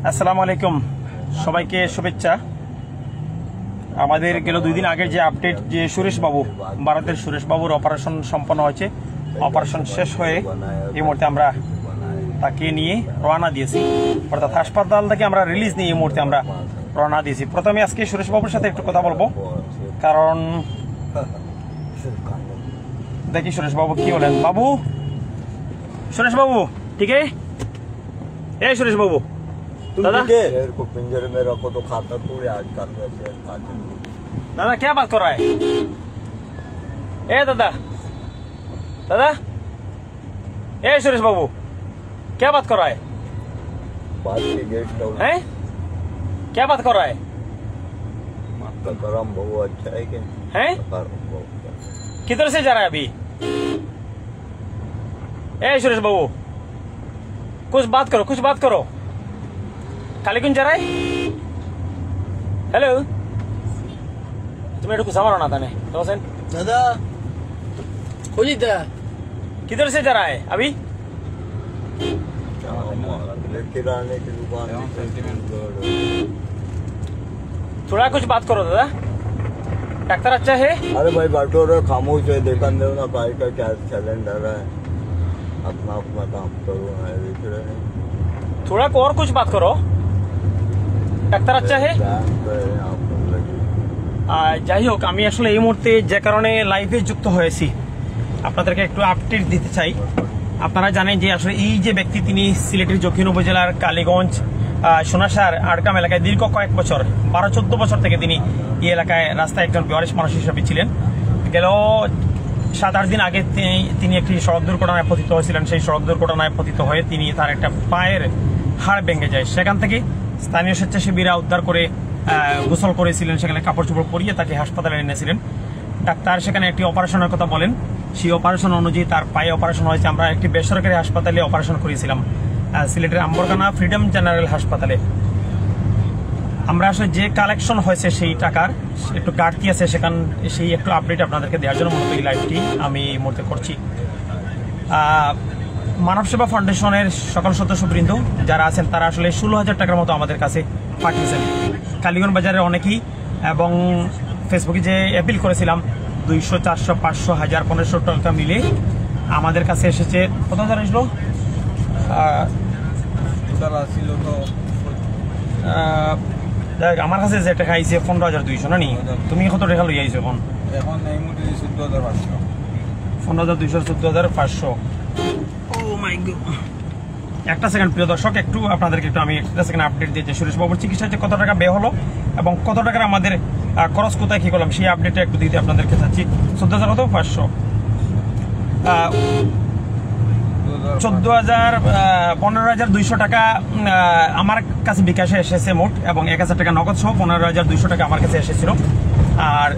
আসসালামু আলাইকুম, সবাইকে শুভেচ্ছা। আমাদের গেল 2 দিন আগের যে আপডেট, যে সুরেশ বাবু, ভারতের সুরেশ বাবুর অপারেশন সম্পন্ন হয়েছে। অপারেশন শেষ হয়ে এই মুহূর্তে আমরা তাকে নিয়ে রওনা দিয়েছি, অর্থাৎ হাসপাতাল থেকে আমরা রিলিজ নিয়ে এই মুহূর্তে আমরা রওনা দিয়েছি। প্রথমে আজকে সুরেশ বাবুর সাথে একটু কথা বলবো, কারণ দেখি সুরেশ বাবু কি বলেন। বাবু, সুরেশ बाबू ठीक है? ए सुरेश बाबू, दादा को पिंजरे में रखो तो खाता तू आज कर वैसे दादा क्या बात कर रहा है? ए दादा, दादा, ए सुरेश बाबू क्या बात कर रहा है? बात के गेस्ट है क्या बात कर रहा है? आपका गरम बहुत अच्छा है कि हैं? किधर से जा रहा है अभी? ए सुरेश बाबू कुछ बात करो, कुछ बात करो। खाली क्यों जा रहा है? हेलो, तुम्हें कुछ सामान होना था ने तो सेन दादा खोजी था किधर से जा रहा है अभी? किराने की दुकान थोड़ा कुछ बात करो दादा, डॉक्टर अच्छा है? अरे भाई बाटो रे खामोश है, देखा दो ना भाई का क्या सिलेंडर है, अपना अपना काम करो है देख रहे हैं। थोड़ा और कुछ बात करो, ডাক্তার আচ্ছা হে? যাই হোক, আমি আসলে এই মুহূর্তে যে কারণে লাইভে যুক্ত হয়েছি আপনাদেরকে একটু আপডেট দিতে চাই। আপনারা জানেন যে আসলে এই যে ব্যক্তি, তিনি সিলেটের দক্ষিণ উপজেলার কালীগঞ্জ সোনাসার আড়গ্রাম এলাকায় দীর্ঘ কয়েক বছর, 12-14 বছর থেকে তিনি এই এলাকায় রাস্তায় একজন বেওয়ারিশ মানুষ হিসেবে ছিলেন। গেল 7-8 দিন আগে তিনি একটি সড়ক দুর্ঘটনায় পতিত হয়েছিলেন। সেই সড়ক দুর্ঘটনায় পতিত হয়ে তিনি তার একটা পায়ের হাড় ভেঙে যায়। সেখান থেকে স্থানীয় স্বেচ্ছাসেবীরা উদ্ধার করে গোসল করেছিলেন, সেখানে কাপড় চোপড় পরিয়ে তাকে হাসপাতালে এনেছিলেন। ডাক্তার সেখানে একটি অপারেশনের কথা বলেন, সেই অপারেশন অনুযায়ী তার পায়ে অপারেশন হয়েছে। আমরা একটি বেসরকারি হাসপাতালে অপারেশন করেছিলাম, সিলেটের আম্বরখানা ফ্রিডম জেনারেল হাসপাতালে। আমরা আসলে যে কালেকশন হয়েছে সেই টাকার একটু ঘাটতি আছে, সেখানে সেই একটু আপডেট আপনাদেরকে দেওয়ার জন্য মূলত এই লাইভটি আমি এই মুহূর্তে করছি। মানব সেবা ফাউন্ডেশনের সকল সদস্যবৃন্দ যারা আছেন তারা আসলে 16,000 টাকার মতো আমাদের কাছে পাঠিয়েছেন। কালীগঞ্জ বাজারের অনেকেই, এবং ফেসবুকে যে অ্যাপিল করেছিলাম 200, 400, 500, 1000, 1500 টাকা মিলে আমাদের কাছে এসেছে। কত হাজার আসলো? আমার কাছে যে টাকা আইছে 15,200 না নি? তুমি কত টাকা লই আইছো এখন? 15,200, 14,500। একটা সেকেন্ড প্রিয় দর্শক, একটু আপনাদেরকে একটু আমি একটা সেকেন্ড আপডেট দিয়েছি। সুরেশ বাবুর চিকিৎসাতে কত টাকা ব্যয় হলো এবং কত টাকার আমাদের খরচ কোথায় কি করলাম সেই আপডেটটা একটু দিতে আপনাদেরকে চাচ্ছি। 14,500, 15,200 টাকা আমার কাছে বিকাশে এসেছে মোট, এবং 1,000 টাকা নগদ সহ 15,200 টাকা আমার কাছে এসেছিল। আর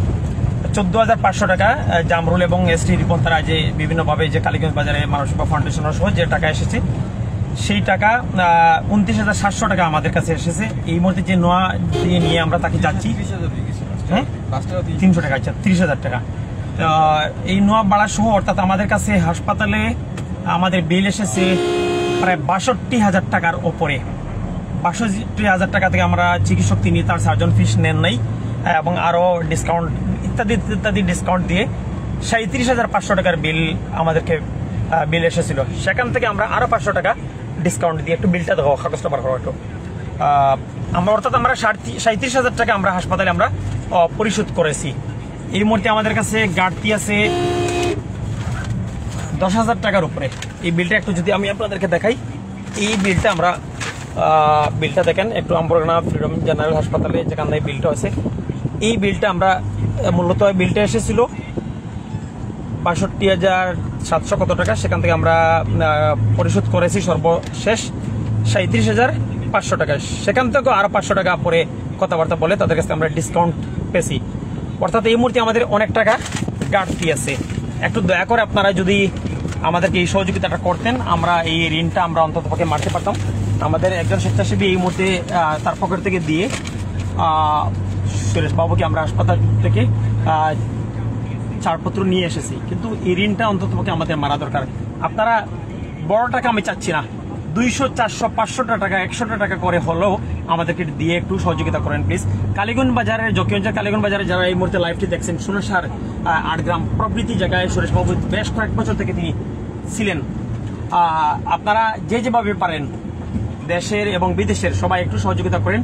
14,500 টাকা জামরুল এবং এসটি রিপন তারা যে বিভিন্নভাবে যে কালীগঞ্জ বাজারে মানব সেবা ফাউন্ডেশনের সহ যে টাকা এসেছে, সেই টাকা 29,700 টাকা আমাদের কাছে এসেছে। এই মুহূর্তে যে নোয়া দিয়ে নিয়ে আমরা তাকে যাচ্ছি, হ্যাঁ 300 টাকা, আচ্ছা 30,000 টাকা। এই নোয়া বাড়া সহ অর্থাৎ আমাদের কাছে হাসপাতালে আমাদের বিল এসেছে প্রায় 62,000 টাকার ওপরে। 62,000 টাকা থেকে আমরা চিকিৎসক তিনি তার সার্জন ফিস নেন নাই, এবং আরো ডিসকাউন্ট ইত্যাদি ইত্যাদি ডিসকাউন্ট দিয়ে 37,500 টাকার বিল আমাদেরকে বিল এসেছিল। সেখান থেকে আমরা আরো 500 টাকা ডিসকাউন্ট দিয়ে, একটু বিলটা দেখো, কাগজটা বার করো একটু। আমরা অর্থাৎ আমরা 37,000 টাকা আমরা হাসপাতালে আমরা পরিশোধ করেছি। এই মুহূর্তে আমাদের কাছে ঘাটতি আছে 10,000 টাকার উপরে। এই বিলটা একটু যদি আমি আপনাদেরকে দেখাই, এই বিলটা আমরা বিলটা দেখেন একটু, আম্বরখানা ফ্রিডম জেনারেল হাসপাতালে যেখান থেকে বিলটা হয়েছে, এই বিলটা আমরা মূলত বিলটা এসেছিল 62,700 কত টাকা, সেখান থেকে আমরা পরিশোধ করেছি সর্বশেষ 37,500 টাকা। সেখান থেকেও আরো 500 টাকা পরে কথাবার্তা বলে তাদের কাছে আমরা ডিসকাউন্ট পেয়েছি। অর্থাৎ এই মুহূর্তে আমাদের অনেক টাকা ঘাটতি আছে। একটু দয়া করে আপনারা যদি আমাদেরকে এই সহযোগিতাটা করতেন, আমরা এই ঋণটা আমরা অন্তত পক্ষে মারতে পারতাম। আমাদের একজন স্বেচ্ছাসেবী এই মুহূর্তে তার পকেট থেকে দিয়ে সুরেশ বাবুকে আমরা হাসপাতাল থেকে ছাড়পত্র নিয়ে এসেছি, কিন্তু এই ঋণটা অন্তত পক্ষে আমাদের মারা দরকার। আপনারা বড় টাকা আমি চাচ্ছি না, 200, 400, 500 টাকা 100 টাকা করে হলেও আমাদেরকে দিয়ে একটু সহযোগিতা করেন প্লিজ। কালীগঞ্জ বাজারের জকিগঞ্জের কালীগঞ্জ বাজারে যারা এই মুহূর্তে লাইভটি দেখছেন, সোনাসার 8 গ্রাম প্রভৃতি জায়গায় সুরেশবাবু বেশ কয়েক বছর থেকে তিনি ছিলেন। আপনারা যে যেভাবে পারেন দেশের এবং বিদেশের সবাই একটু সহযোগিতা করেন।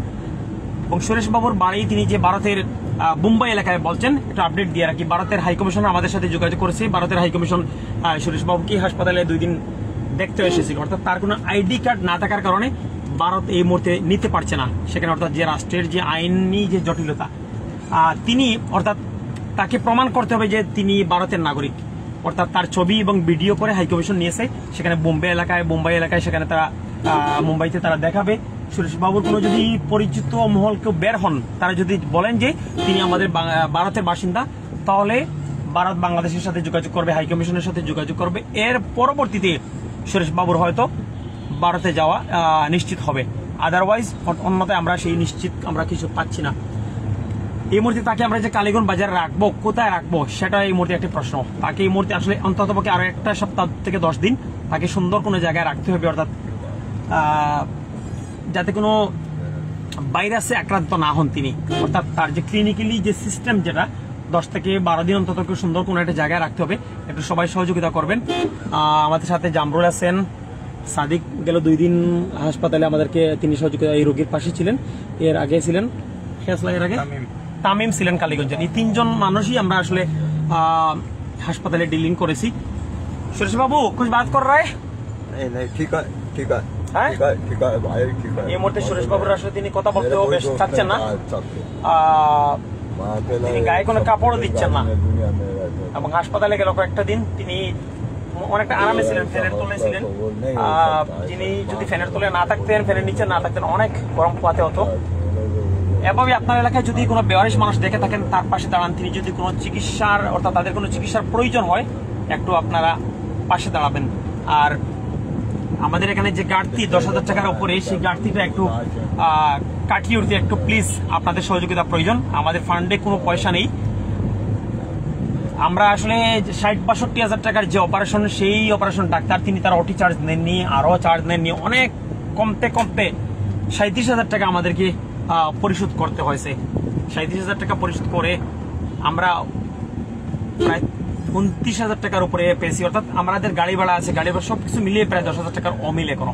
এবং সুরেশবাবুর বাড়ি তিনি যে ভারতের মুম্বাই এলাকায় বলছেন, একটু আপডেট দিয়ে রাখি। ভারতের হাইকমিশন আমাদের সাথে যোগাযোগ করেছে। ভারতের হাইকমিশন সুরেশবাবুকে হাসপাতালে 2 দিন দেখতে এসেছিল, অর্থাৎ তার কোনো আইডি কার্ড না থাকার কারণে ভারত এই মুহূর্তে নিতে পারছে না সেখানে, অর্থাৎ যে রাষ্ট্রের যে আইনি যে জটিলতা, তিনি অর্থাৎ তাকে প্রমাণ করতে হবে যে তিনি ভারতের নাগরিক, অর্থাৎ তার ছবি এবং ভিডিও করে হাইকমিশন নিয়েছে সেখানে মুম্বাই এলাকায় সেখানে তারা মুম্বাইতে তারা দেখাবে। সুরেশবাবুর কোনো যদি পরিচিত মহল কেউ বের হন, তারা যদি বলেন যে তিনি আমাদের ভারতের বাসিন্দা, তাহলে ভারত বাংলাদেশের সাথে যোগাযোগ করবে, হাইকমিশনের সাথে যোগাযোগ করবে। এর পরবর্তীতে সুরেশবাবুর হয়তো ভারতে যাওয়া নিশ্চিত হবে। আদারওয়াইজ অন্যথায় আমরা সেই নিশ্চিত আমরা কিছু পাচ্ছি না। এই মুহূর্তে তাকে আমরা যে কালীগঞ্জ বাজারে রাখবো, কোথায় রাখবো সেটা এই মুহূর্তে একটি প্রশ্ন। তাকে এই মুহূর্তে আসলে অন্ততপক্ষে আরো 1 সপ্তাহ থেকে 10 দিন তাকে সুন্দর কোনো জায়গায় রাখতে হবে, অর্থাৎ যাতে কোনো ভাইরাসে আক্রান্ত না হন তিনি, অর্থাৎ তার যে ক্লিনিক্যালি যে সিস্টেম যেটা 10 থেকে 12 দিন অন্তত সুন্দর কোনো একটা জায়গায় রাখতে হবে। একটু সবাই সহযোগিতা করবেন। আমাদের সাথে জামরুল আছেন, সাদিক গেল 2 দিন হাসপাতালে আমাদেরকে, তিনি সহযোগিতা এই রোগীর পাশে ছিলেন। এর আগে ছিলেন এর আগে তামিম ছিলেন কালীগঞ্জের। এই 3 জন মানুষই আমরা আসলে হাসপাতালে ডিলিং করেছি। সুরেশ বাবু कुछ बात कर रहा है? नहीं ठीक है হ্যাঁ ठीक है भाई ठीक है। এই মুহূর্তে সুরেশ বাবুর আসলে তিনি কথা বলতে বেশ চাচ্ছেন না, তিনি গায়ে কোনো কাপড়ও দিচ্ছেন না এবং হাসপাতালে গেল কয়েকটা দিন তিনি অনেকটা আরামে ছিলেন, ফ্যানের তলে ছিলেন। যিনি যদি ফ্যানের তলে না থাকতেন, ফ্যানের নিচে না থাকতেন, অনেক গরম পোয়াতে হতো। এভাবে আপনার এলাকায় যদি কোনো বেওয়ারিশ মানুষ দেখে থাকেন, তার পাশে দাঁড়ান। তিনি যদি কোনো চিকিৎসার অর্থাৎ তাদের কোনো চিকিৎসার প্রয়োজন হয়, একটু আপনারা পাশে দাঁড়াবেন। আর আমাদের এখানে যে ঘাটতি 10,000 টাকার উপরে, সেই ঘাটতিটা একটু কাটিয়ে উঠতে একটু প্লিজ আপনাদের সহযোগিতা প্রয়োজন। আমাদের ফান্ডে কোনো পয়সা নেই। আমরা আসলে 60-62 টাকার যে অপারেশন, সেই অপারেশন ডাক্তার তিনি তার ওটি চার্জ নেননি, আরো চার্জ নেননি, অনেক কমতে 37,000 টাকা আমাদেরকে পরিশোধ করতে হয়েছে। 37,000 টাকা পরিশোধ করে আমরা প্রায় 29,000 টাকার উপরে পেয়েছি, অর্থাৎ আমাদের গাড়ি ভাড়া আছে, গাড়ি ভাড়া সবকিছু মিলিয়ে প্রায় 10,000 টাকার অমিলে কোনো।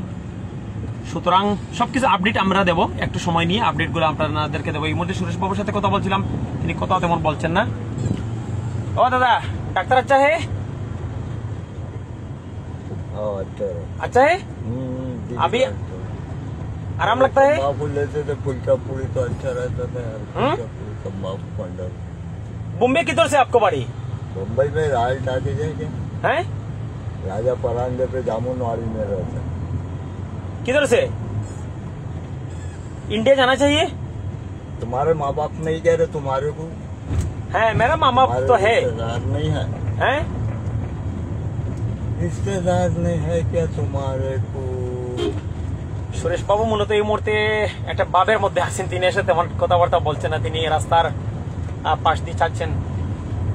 সুতরাং সবকিছু আপডেট আমরা দেবো, একটু সময় নিয়ে আপডেট গুলো আপনাদেরকে দেবো। এই মধ্যে সুরেশ বাবুর সাথে কথা বলছিলাম, তিনি কথা তেমন বলছেন না। ও দাদা, ডাক্তার আচ্ছা হে? अच्छा है? अभी आराम लगता है? तंबाकू लेते थे, फुल्का पूरी तो अच्छा रहता था यार। तंबाकू पंडर। मुंबई किधर से आपको बाड़ी? मुंबई में राज टाकी जाएंगे, हैं? राजा परांडे पे जामुनवाड़ी में रहते। किधर से? इंडिया जाना चाहिए? तुम्हारे माँ बाप नहीं कह रहे तुम्हारे को? है, मेरा माँ बाप तो है। रिश्तेदार नहीं है? हैं? रिश्तेदार नहीं है क्या तुम्हारे को? সুরেশ বাবু মূলত এই মুহূর্তে একটা বাবের মধ্যে আছেন, তিনি এসে তেমন কথাবার্তা বলছেন না, তিনি রাস্তার পাশ দিয়ে চাচ্ছেন।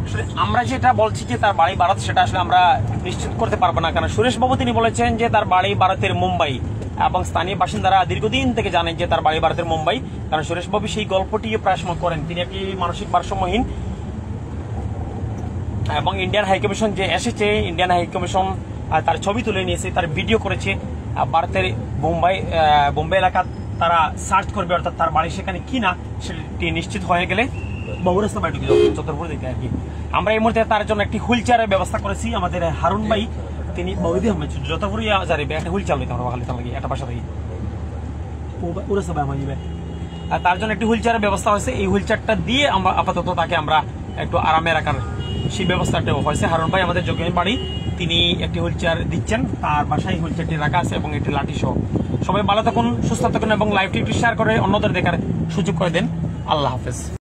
আসলে আমরা যেটা বলছি যে তার বাড়ি ভারত, সেটা আসলে আমরা নিশ্চিত করতে পারবো না, কারণ সুরেশ বাবু তিনি বলেছেন যে তার বাড়ি ভারতের মুম্বাই, এবং স্থানীয় বাসিন্দারা দীর্ঘদিন থেকে জানেন যে তার বাড়ি ভারতের মুম্বাই, কারণ সুরেশ বাবু সেই গল্পটি প্রায় সময় করেন। তিনি একটি মানসিক ভারসাম্যহীন, এবং ইন্ডিয়ান হাইকমিশন যে এসেছে, ইন্ডিয়ান হাইকমিশন তার ছবি তুলে নিয়েছে, তার ভিডিও করেছে। ভারতের বোম্বে এলাকা তারা সার্চ করবে, অর্থাৎ তার বাড়ি সেখানে কিনা সেটি নিশ্চিত হয়ে গেলে বহুরাস্তা বাড়ি ঢুকে যাবে, চতুর্পুর দিকে আর কি। আমরা এই মুহূর্তে তার জন্য একটি হুইল চেয়ারের ব্যবস্থা করেছি। আমাদের হারুন ভাই তিনি বৌদি আহমেদ যতপুরি যাবে একটা হুইল চেয়ার লইতে আমরা খালি লাগে একটা পাশা থেকে উড়াস্তা বাই হয়ে যাবে। আর তার জন্য একটি হুইল চেয়ারের ব্যবস্থা হয়েছে। এই হুইল চেয়ারটা দিয়ে আমরা আপাতত তাকে আমরা একটু আরামে রাখার সেই ব্যবস্থাটাও হয়েছে। হারুন ভাই আমাদের যোগ্য বাড়ি, তিনি একটি হুইল চেয়ার দিচ্ছেন, তার বাসায় হুইল চেয়ারটি রাখা আছে এবং একটি লাঠি সহ। সবাই ভালো থাকুন, সুস্থ থাকুন এবং লাইভটি একটু শেয়ার করে অন্যদের দেখার সুযোগ করে দেন। আল্লাহ হাফেজ।